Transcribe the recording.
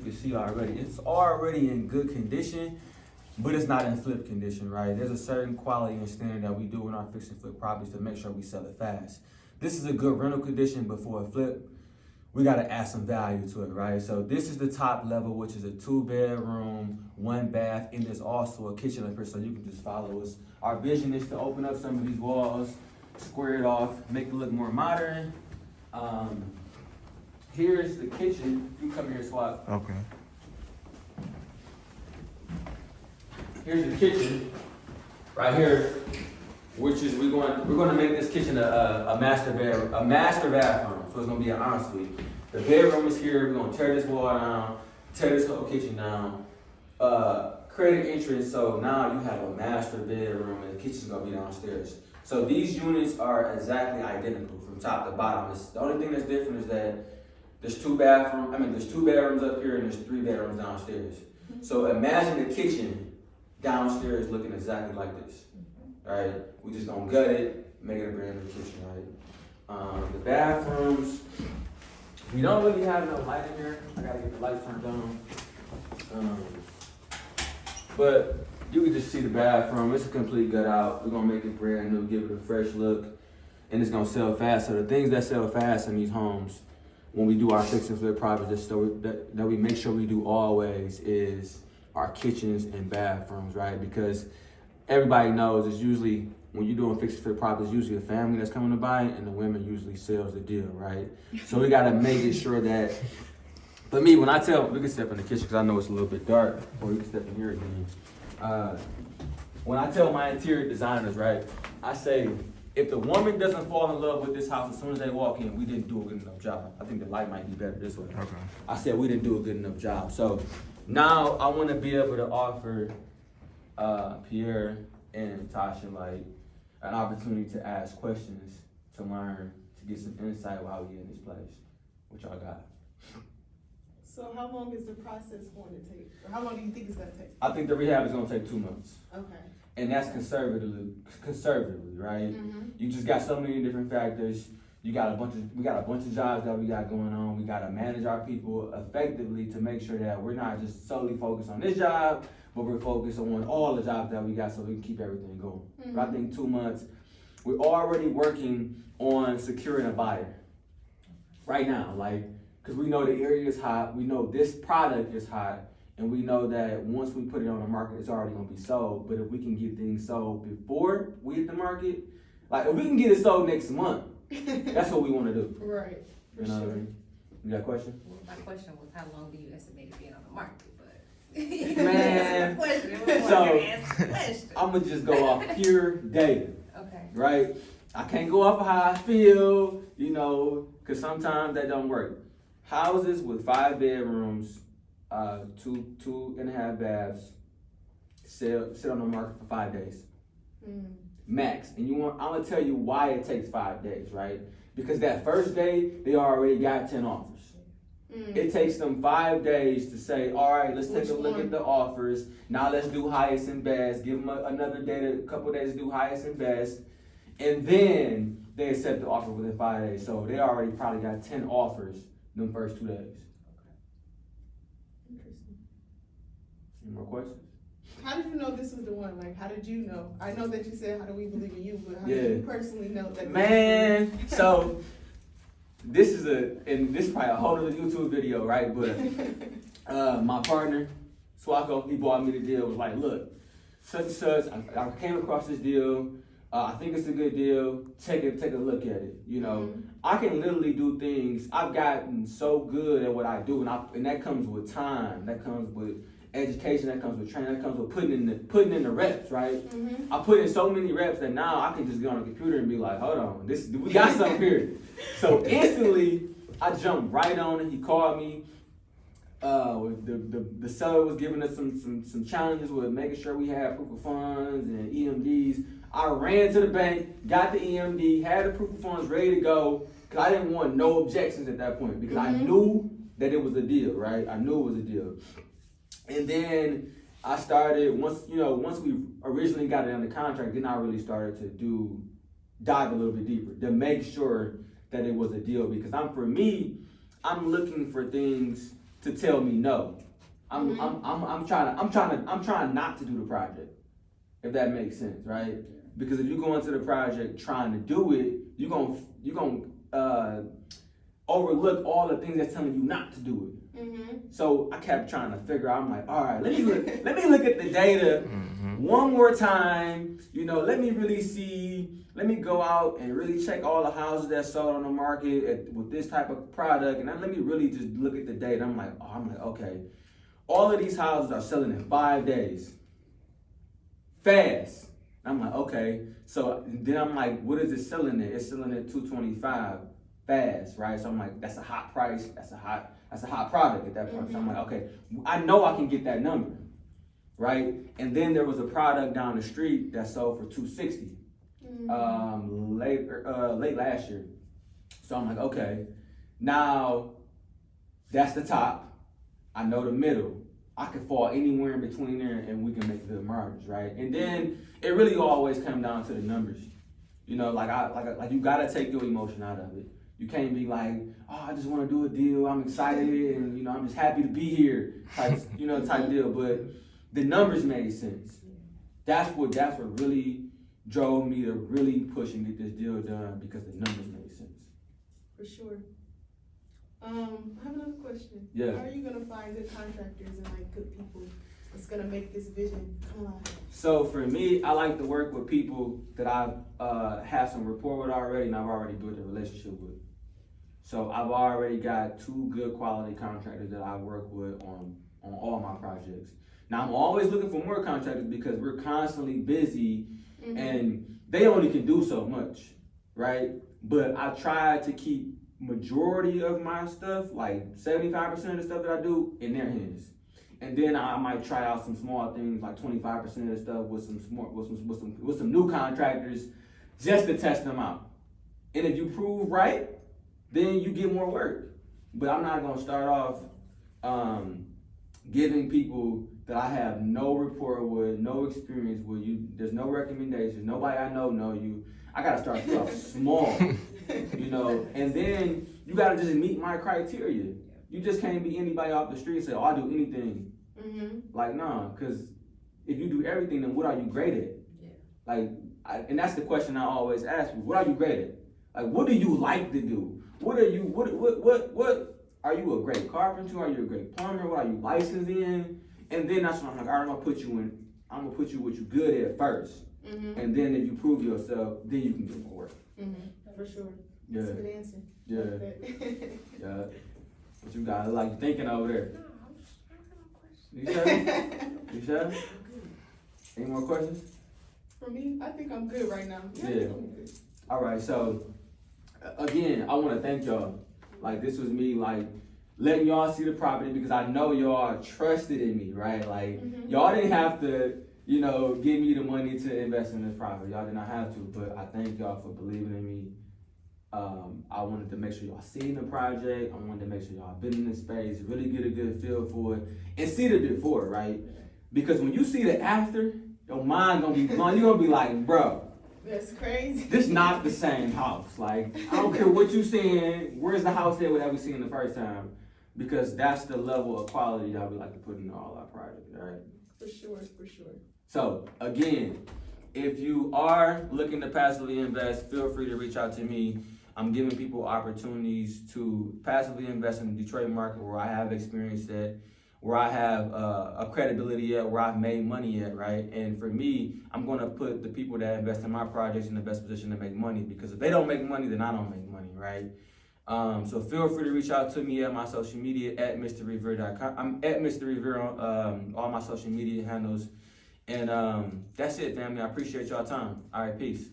can see already, it's already in good condition, but it's not in flip condition, right? There's a certain quality and standard that we do in our fix and flip properties to make sure we sell it fast. This is a good rental condition, but for a flip, we gotta add some value to it, right? So this is the top level, which is a 2-bedroom, 1 bath, and there's also a kitchen up here, so you can just follow us. Our vision is to open up some of these walls, square it off, make it look more modern. Here's the kitchen. You come here, Swap. Okay. Here's the kitchen, right here, which is we're going to make this kitchen a master bathroom. So it's gonna be an ensuite. The bedroom is here. We're gonna tear this wall down, tear this whole kitchen down, create an entrance. So now you have a master bedroom, and the kitchen's gonna be downstairs. So these units are exactly identical from top to bottom. The only thing that's different is that there's 2 bedrooms up here and there's 3 bedrooms downstairs. So imagine the kitchen downstairs looking exactly like this, right? We just gonna gut it, make it a brand new kitchen, right? The bathrooms, we don't really have no light in here. I gotta get the lights turned on. But you can just see the bathroom. It's a complete gut out. We're gonna make it brand new, give it a fresh look, and it's gonna sell fast. So the things that sell fast in these homes, when we do our fix and flip projects, that we make sure we do always is our kitchens and bathrooms, right? Because everybody knows it's usually, when you're doing fix and flip properties, usually a family that's coming to buy it, and the women usually sells the deal, right? So we gotta make it sure that, for me, when I tell, we can step in the kitchen because I know it's a little bit dark, or we can step in here again. When I tell my interior designers, right, I say, if the woman doesn't fall in love with this house as soon as they walk in, we didn't do a good enough job. I think the light might be better this way. Okay. I said we didn't do a good enough job. So now I want to be able to offer Pierre and Tasha like an opportunity to ask questions, to learn, to get some insight while we in this place. What y'all got? So how long is the process going to take? Or how long do you think it's going to take? I think the rehab is going to take 2 months. Okay. And that's conservatively, right? Mm-hmm. You just got so many different factors. We got a bunch of jobs that we got going on. We got to manage our people effectively to make sure that we're not just solely focused on this job, but we're focused on all the jobs that we got so we can keep everything going. Mm-hmm. But I think 2 months, we're already working on securing a buyer right now, like, because we know the area is hot, we know this product is hot, and we know that once we put it on the market, it's already gonna be sold. But if we can get things sold before we hit the market, like if we can get it sold next month, that's what we wanna do. Right. You know what I mean? You got a question? Well, my question was, how long do you estimate it being on the market? But Man, so I'ma just go off pure data, okay. right? I can't go off of how I feel, you know, because sometimes that don't work. Houses with 5 bedrooms, 2.5 baths, sit on the market for 5 days, max. And I'm gonna tell you why it takes 5 days, right? Because that first day they already got 10 offers. It takes them 5 days to say, all right, let's take a look at the offers. Now let's do highest and best. Give them another day, a couple days to do highest and best, and then they accept the offer within 5 days. So they already probably got 10 offers them first 2 days. Interesting. Any more questions? How did you know this was the one? Like, how did you know? I know that you said, how do we believe in you? But how Yeah. did you personally know that? Man, so this is probably a whole other YouTube video, right? But my partner, Swako, he bought me the deal. Was like, look, such and such. I came across this deal. I think it's a good deal. Take a look at it. You know, I can literally do things. I've gotten so good at what I do, and that comes with time. That comes with education. That comes with training. That comes with putting in the reps, right? I put in so many reps that now I can just get on the computer and be like, hold on, we got something here. So instantly, I jumped right on it. He called me. The seller was giving us some challenges with making sure we had proof of funds and EMDs. I ran to the bank, got the EMD, had the proof of funds ready to go, because I didn't want no objections at that point, because I knew that it was a deal, right? I knew it was a deal. And then I started, once we originally got it under contract, then I really started to dive a little bit deeper to make sure that it was a deal, because I'm looking for things to tell me no. I'm trying not to do the project, if that makes sense, right? Because if you go into the project trying to do it, you're gonna overlook all the things that's telling you not to do it. So I kept trying to figure out. I'm like, all right, let me look at the data one more time. Let me really see. Let me go out and really check all the houses that sold on the market with this type of product, and then let me really just look at the data. I'm like, okay, all of these houses are selling in 5 days, fast. I'm like, okay. So then I'm like, what is it selling at? It's selling at $225 fast, right? So I'm like, that's a hot price. That's a hot product at that point. So I'm like, okay, I know I can get that number, right? And then there was a product down the street that sold for $260 late last year. So I'm like, okay, now that's the top. I know the middle. I can fall anywhere in between there and we can make good margins, right? And then it really always comes down to the numbers. Like you gotta take your emotion out of it. You can't be like, oh, I just want to do a deal. I'm excited and I'm just happy to be here, type deal. But the numbers made sense. That's what really drove me to really push and get this deal done, because the numbers made sense. For sure. I have another question. Yeah. How are you gonna find good contractors and like good people that's gonna make this vision come alive? So for me, I like to work with people that I've have some rapport with already, and I've already built a relationship with. So I've already got 2 good quality contractors that I work with on all my projects. Now I'm always looking for more contractors because we're constantly busy, and they only can do so much, right? But I try to keep majority of my stuff, like 75% of the stuff that I do, in their hands. And then I might try out some small things, like 25% of the stuff with some new contractors, just to test them out. And if you prove right, then you get more work. But I'm not gonna start off giving people that I have no rapport with, no experience with. There's no recommendations. Nobody I know you. I gotta start off small, and then you gotta just meet my criteria. You just can't be anybody off the street and say, oh, I'll do anything. Like, nah, because if you do everything, then what are you great at? Yeah. And that's the question I always ask you. What are you great at? Like, what do you like to do? What are you a great carpenter? Are you a great plumber? What are you licensed in? And then that's when I'm like, all right, I'm gonna put you what you're good at first. And then if you prove yourself, then you can get more work. For sure. Yeah. That's a good answer. Yeah. Yeah. What you got? Like you thinking over there? No, I'm just You sure? Any more questions? For me, I think I'm good right now. Yeah. I'm good. All right. So again, I want to thank y'all. Like this was me letting y'all see the property, because I know y'all trusted in me, right? Like y'all didn't have to, give me the money to invest in this property. Y'all did not have to, but I thank y'all for believing in me. I wanted to make sure y'all seen the project. I wanted to make sure y'all been in this space, really get a good feel for it, and see the before, right? Because when you see the after, your mind gonna be blown. You're gonna be like, bro, that's crazy. this not the same house. Like, I don't care what you seeing. Where's the house that we seen the first time? Because that's the level of quality that we like to put in all our projects, right? For sure. So again, if you are looking to passively invest, feel free to reach out to me. I'm giving people opportunities to passively invest in the Detroit market, where I have experience at, where I have a credibility at, where I've made money at, right? And for me, I'm going to put the people that invest in my projects in the best position to make money, because if they don't make money, then I don't make money, right? So feel free to reach out to me at my social media at MrRevere.com. I'm at Mr. Revere on all my social media handles. And that's it, family. I appreciate y'all time. All right, peace.